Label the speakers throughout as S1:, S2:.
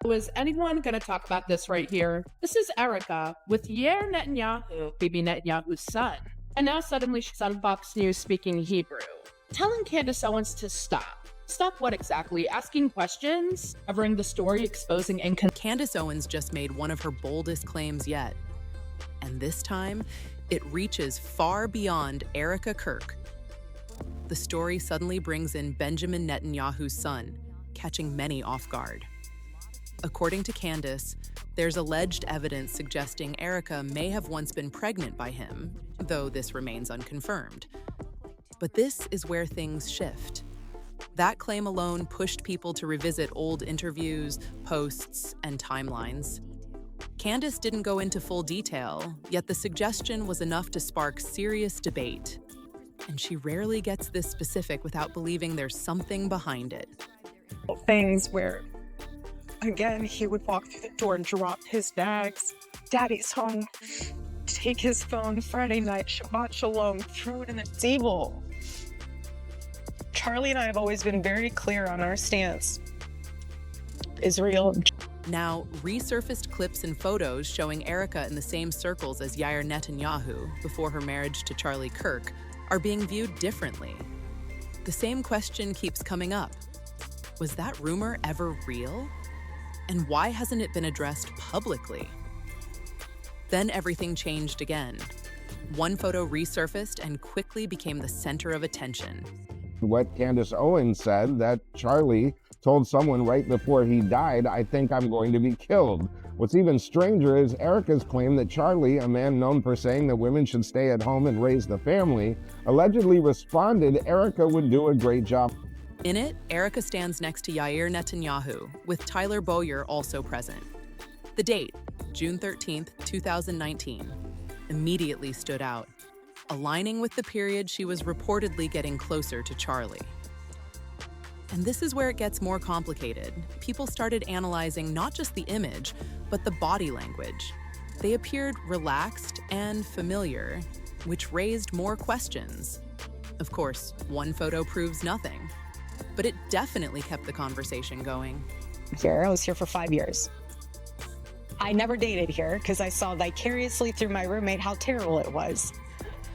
S1: So is anyone going to talk about this right here? This is Erika with Yair Netanyahu, Bibi Netanyahu's son. And now suddenly she's on Fox News speaking Hebrew, telling Candace Owens to stop. Stop what exactly? Asking questions? Covering the story, exposing
S2: Candace Owens just made one of her boldest claims yet. And this time, it reaches far beyond Erika Kirk. The story suddenly brings in Benjamin Netanyahu's son, catching many off guard. According to Candace, there's alleged evidence suggesting Erika may have once been pregnant by him, though this remains unconfirmed. But this is where things shift. That claim alone pushed people to revisit old interviews, posts, and timelines. Candace didn't go into full detail, yet the suggestion was enough to spark serious debate. And she rarely gets this specific without believing there's something behind it.
S3: Things where, again, he would walk through the door and drop his bags. Daddy's home. Take his phone Friday night, Shabbat Shalom, throw it in the table. Charlie and I have always been very clear on our stance. Israel.
S2: Now, resurfaced clips and photos showing Erika in the same circles as Yair Netanyahu before her marriage to Charlie Kirk are being viewed differently. The same question keeps coming up. Was that rumor ever real? And why hasn't it been addressed publicly? Then everything changed again. One photo resurfaced and quickly became the center of attention.
S4: What Candace Owens said, that Charlie told someone right before he died, "I think I'm going to be killed." What's even stranger is Erika's claim that Charlie, a man known for saying that women should stay at home and raise the family, allegedly responded Erika would do a great job.
S2: In it, Erika stands next to Yair Netanyahu, with Tyler Bowyer also present. The date, June 13th, 2019, immediately stood out, aligning with the period she was reportedly getting closer to Charlie. And this is where it gets more complicated. People started analyzing not just the image, but the body language. They appeared relaxed and familiar, which raised more questions. Of course, one photo proves nothing, but it definitely kept the conversation going.
S3: I was here for 5 years. I never dated here because I saw vicariously through my roommate how terrible it was.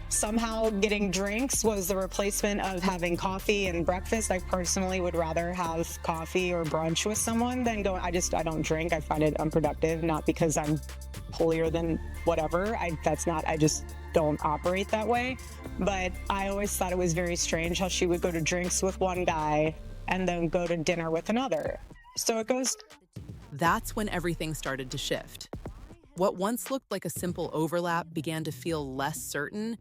S3: Somehow getting drinks was the replacement of having coffee and breakfast. I personally would rather have coffee or brunch with someone than go. I don't drink. I find it unproductive, not because I'm holier than whatever. I just don't operate that way. But I always thought it was very strange how she would go to drinks with one guy and then go to dinner with another. So it goes.
S2: That's when everything started to shift. What once looked like a simple overlap began to feel less certain,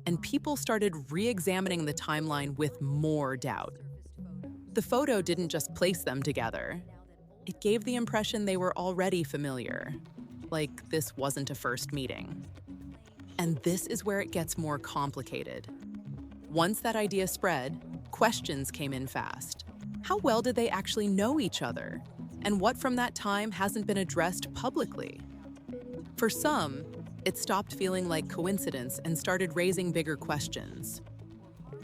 S2: and people started re-examining the timeline with more doubt. The photo didn't just place them together. It gave the impression they were already familiar, like this wasn't a first meeting. And this is where it gets more complicated. Once that idea spread, questions came in fast. How well did they actually know each other? And what from that time hasn't been addressed publicly? For some, it stopped feeling like coincidence and started raising bigger questions.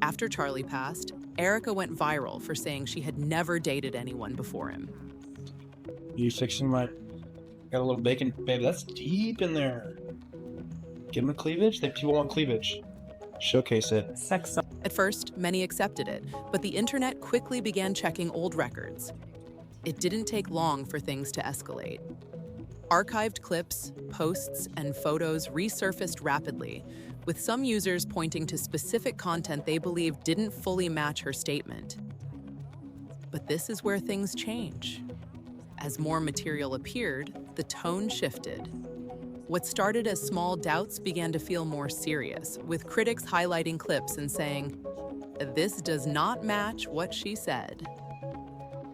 S2: After Charlie passed, Erika went viral for saying she had never dated anyone before him.
S5: You fixing my... Got a little bacon? Babe, that's deep in there. Give them a cleavage? People want cleavage. Showcase it.
S3: Sex.
S2: At first, many accepted it, but the internet quickly began checking old records. It didn't take long for things to escalate. Archived clips, posts, and photos resurfaced rapidly, with some users pointing to specific content they believed didn't fully match her statement. But this is where things change. As more material appeared, the tone shifted. What started as small doubts began to feel more serious, with critics highlighting clips and saying, "This does not match what she said."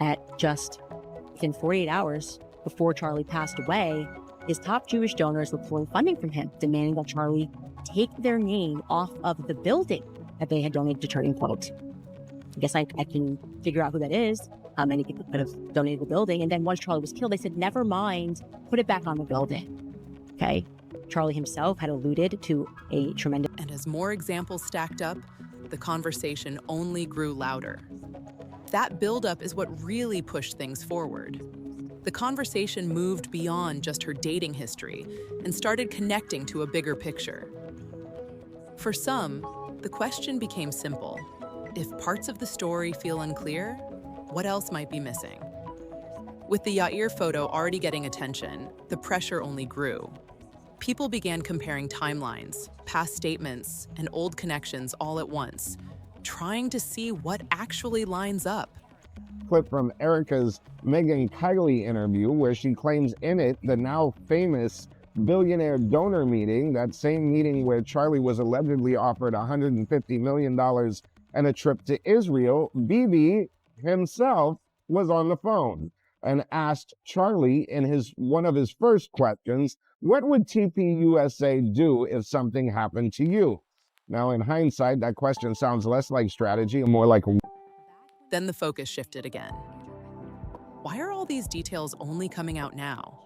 S6: At just within 48 hours before Charlie passed away, his top Jewish donors were pulling funding from him, demanding that Charlie take their name off of the building that they had donated to Turning Point. I guess I can figure out who that is. How many people could have donated the building. And then once Charlie was killed, they said, never mind, put it back on the building. Okay. Charlie himself had alluded to a tremendous.
S2: And as more examples stacked up, the conversation only grew louder. That buildup is what really pushed things forward. the conversation moved beyond just her dating history and started connecting to a bigger picture. For some, the question became simple. If parts of the story feel unclear, what else might be missing? With the Yair photo already getting attention, the pressure only grew. People began comparing timelines, past statements, and old connections all at once, trying to see what actually lines up.
S4: Clip from Erika's Megyn Kiley interview, where she claims in it the now famous billionaire donor meeting, that same meeting where Charlie was allegedly offered $150 million and a trip to Israel. Bibi himself was on the phone and asked Charlie in one of his first questions, what would TPUSA do if something happened to you? Now, in hindsight, that question sounds less like strategy and more like...
S2: Then the focus shifted again. Why are all these details only coming out now?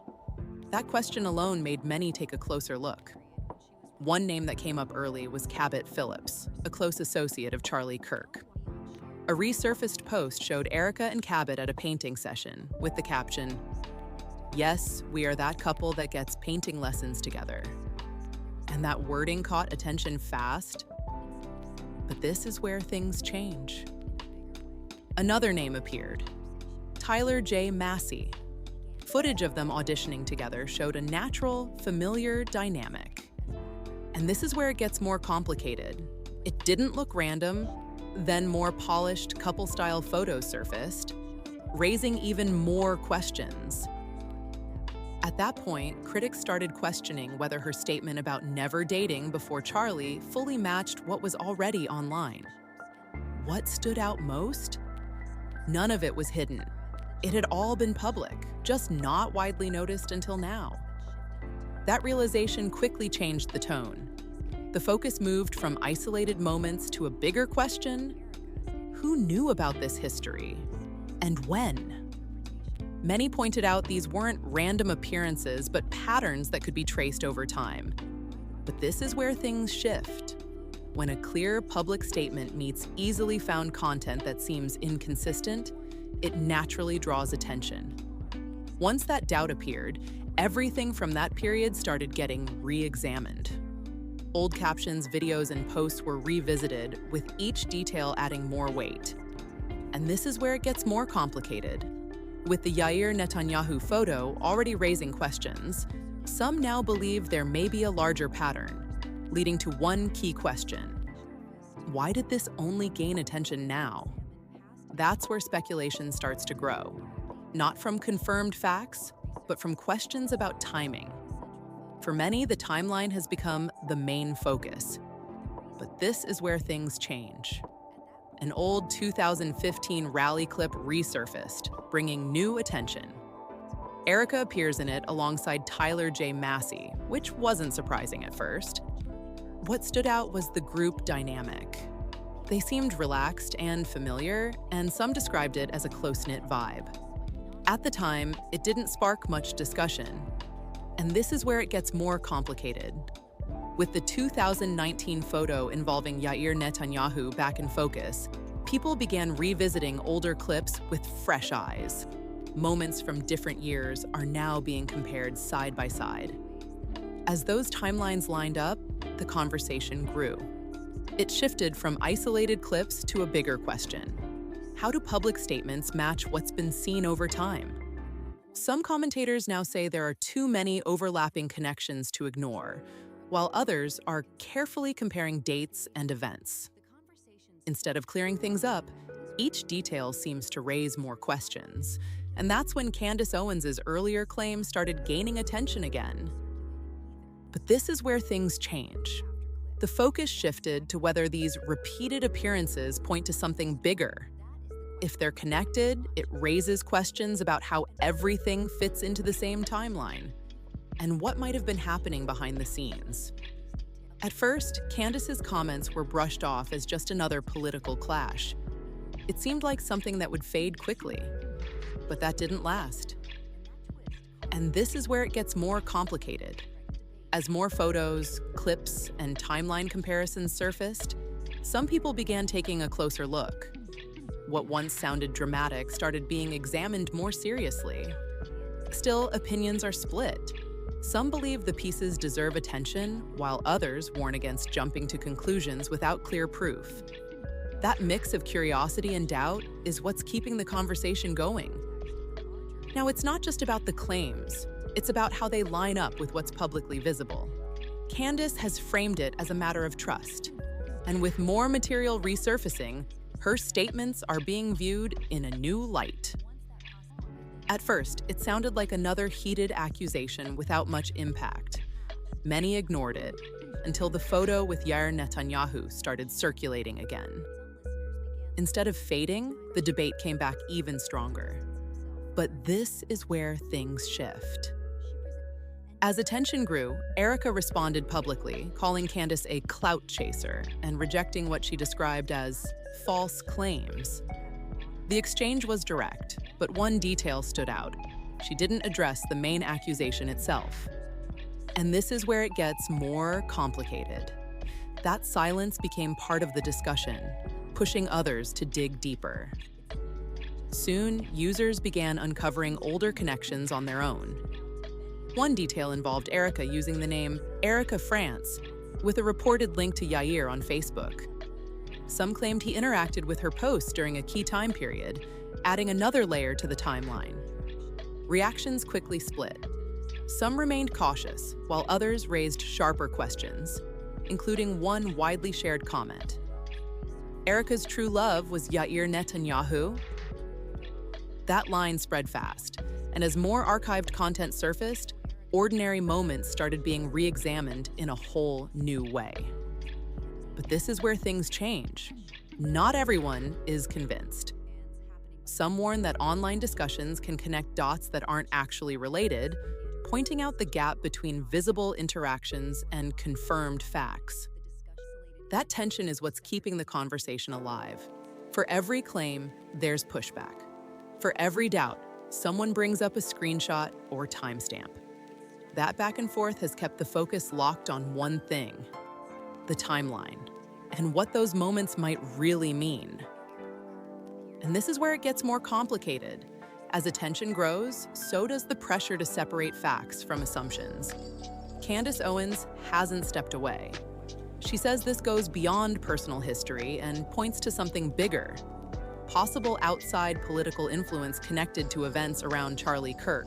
S2: That question alone made many take a closer look. One name that came up early was Cabot Phillips, a close associate of Charlie Kirk. A resurfaced post showed Erika and Cabot at a painting session with the caption, "Yes, we are that couple that gets painting lessons together." And that wording caught attention fast. But this is where things change. Another name appeared, Tyler J. Massey. Footage of them auditioning together showed a natural, familiar dynamic. And this is where it gets more complicated. It didn't look random. Then more polished couple-style photos surfaced, raising even more questions. At that point, critics started questioning whether her statement about never dating before Charlie fully matched what was already online. What stood out most? None of it was hidden. It had all been public, just not widely noticed until now. That realization quickly changed the tone. The focus moved from isolated moments to a bigger question: who knew about this history, and when? Many pointed out these weren't random appearances, but patterns that could be traced over time. But this is where things shift. When a clear public statement meets easily found content that seems inconsistent, it naturally draws attention. Once that doubt appeared, everything from that period started getting re-examined. Old captions, videos, and posts were revisited, with each detail adding more weight. And this is where it gets more complicated. With the Yair Netanyahu photo already raising questions, some now believe there may be a larger pattern, leading to one key question. Why did this only gain attention now? That's where speculation starts to grow. Not from confirmed facts, but from questions about timing. For many, the timeline has become the main focus. But this is where things change. An old 2015 rally clip resurfaced, bringing new attention. Erika appears in it alongside Tyler J. Massey, which wasn't surprising at first. What stood out was the group dynamic. They seemed relaxed and familiar, and some described it as a close-knit vibe. At the time, it didn't spark much discussion. And this is where it gets more complicated. With the 2019 photo involving Yair Netanyahu back in focus, people began revisiting older clips with fresh eyes. Moments from different years are now being compared side by side. As those timelines lined up, the conversation grew. It shifted from isolated clips to a bigger question. How do public statements match what's been seen over time? Some commentators now say there are too many overlapping connections to ignore, while others are carefully comparing dates and events. Instead of clearing things up, each detail seems to raise more questions. And that's when Candace Owens' earlier claims started gaining attention again. But this is where things change. The focus shifted to whether these repeated appearances point to something bigger. If they're connected, it raises questions about how everything fits into the same timeline, and what might have been happening behind the scenes. At first, Candace's comments were brushed off as just another political clash. It seemed like something that would fade quickly, but that didn't last. And this is where it gets more complicated. As more photos, clips, and timeline comparisons surfaced, some people began taking a closer look. What once sounded dramatic started being examined more seriously. Still, opinions are split. Some believe the pieces deserve attention, while others warn against jumping to conclusions without clear proof. That mix of curiosity and doubt is what's keeping the conversation going. Now, it's not just about the claims, it's about how they line up with what's publicly visible. Candace has framed it as a matter of trust. And with more material resurfacing, her statements are being viewed in a new light. At first, it sounded like another heated accusation without much impact. Many ignored it, until the photo with Yair Netanyahu started circulating again. Instead of fading, the debate came back even stronger. But this is where things shift. As attention grew, Erika responded publicly, calling Candace a clout chaser and rejecting what she described as false claims. The exchange was direct, but one detail stood out. She didn't address the main accusation itself. And this is where it gets more complicated. That silence became part of the discussion, pushing others to dig deeper. Soon, users began uncovering older connections on their own. One detail involved Erika using the name Erika France, with a reported link to Yair on Facebook. Some claimed he interacted with her posts during a key time period, adding another layer to the timeline. Reactions quickly split. Some remained cautious, while others raised sharper questions, including one widely shared comment. Erika's true love was Yair Netanyahu? That line spread fast, and as more archived content surfaced, ordinary moments started being re-examined in a whole new way. But this is where things change. Not everyone is convinced. Some warn that online discussions can connect dots that aren't actually related, pointing out the gap between visible interactions and confirmed facts. That tension is what's keeping the conversation alive. For every claim, there's pushback. For every doubt, someone brings up a screenshot or timestamp. That back and forth has kept the focus locked on one thing: the timeline, and what those moments might really mean. And this is where it gets more complicated. As attention grows, so does the pressure to separate facts from assumptions. Candace Owens hasn't stepped away. She says this goes beyond personal history and points to something bigger: possible outside political influence connected to events around Charlie Kirk.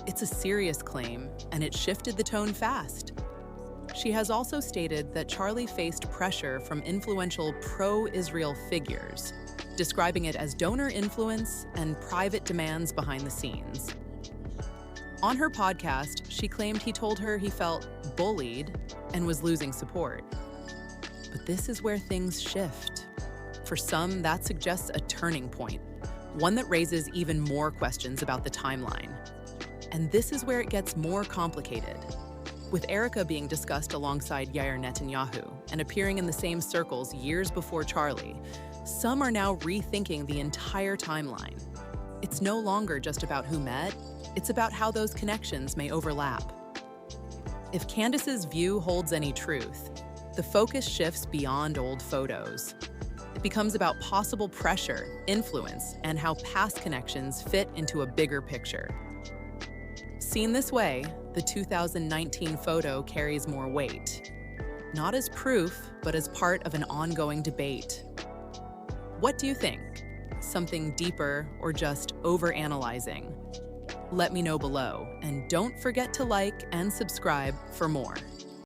S2: It's a serious claim, and it shifted the tone fast. She has also stated that Charlie faced pressure from influential pro-Israel figures, describing it as donor influence and private demands behind the scenes. On her podcast, she claimed he told her he felt bullied and was losing support. But this is where things shift. For some, that suggests a turning point, one that raises even more questions about the timeline. And this is where it gets more complicated. With Erika being discussed alongside Yair Netanyahu and appearing in the same circles years before Charlie, some are now rethinking the entire timeline. It's no longer just about who met, it's about how those connections may overlap. If Candace's view holds any truth, the focus shifts beyond old photos. It becomes about possible pressure, influence, and how past connections fit into a bigger picture. Seen this way, the 2019 photo carries more weight. Not as proof, but as part of an ongoing debate. What do you think? Something deeper or just overanalyzing? Let me know below, and don't forget to like and subscribe for more.